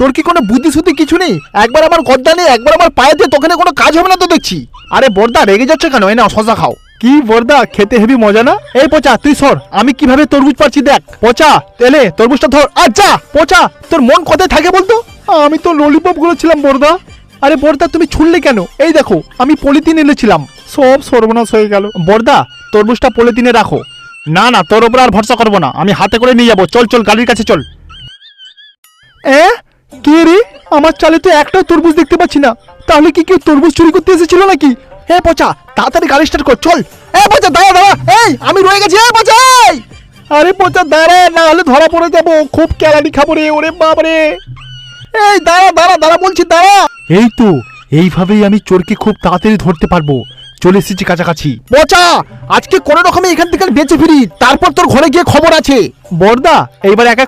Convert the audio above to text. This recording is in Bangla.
তোর কি কোনো বুদ্ধি শুদ্ধি কিছু নেই? একবার আমার গদ্দা নেই, একবার আমার পায়ে দিয়ে, তোখানে কোনো কাজ হবে না তো দেখছি। আরে বর্দা রেগে যাচ্ছে কেন? এই নাও শশা খাও। কি বর্দা, খেতে হেবি মজা না? এই পচা তুই সর, আমি কিভাবে তরমুজ পাচ্ছি দেখ। পচা তেলে তরমুজটা ধর। আচ্ছা পচা, তোর মন কোথায় থাকে বলতো? আমি তো ললিপপ গুলোছিলাম বর্দা। আরে বর্দা তুমি ছুড়লে কেন? এই দেখো আমি পলিথিন এনেছিলাম, সব সর্বনাশ হয়ে গেল। বর্দা তরমুজটা পলিথিনে রাখো। না না, তোর ওপর আর ভরসা করবো না, আমি হাতে করে নিয়ে যাবো। চল চল গাড়ির কাছে চল। কে রে? আমার চালে তো একটা তরমুজ দেখতে পাচ্ছি না। তাহলে কি কেউ তরমুজ চুরি করতে এসেছিল নাকি? হ্যাঁ পচা, তাড়াতাড়ি গাড়ি স্টার্ট কর, চল। পচা দাঁড়া দাঁড়া, এই আমি রয়ে গেছি। পচা, আরে পচা দাঁড়া, না হলে ধরা পড়ে যাবো। খুব কেলানি খাবো রে, ওরে বাবারে। এই দাঁড়া দাঁড়া দাঁড়া বলছি, দাঁড়া। এই তো, এইভাবেই আমি চোরকে খুব তাড়াতাড়ি ধরতে পারবো। চলে এসেছি কাছাকাছি। পচা, আজকে কোনো রকমে এখান থেকে বেঁচে ফিরি, তারপর তোর ঘরে গিয়ে খবর আছে। বর্দা এইবার একা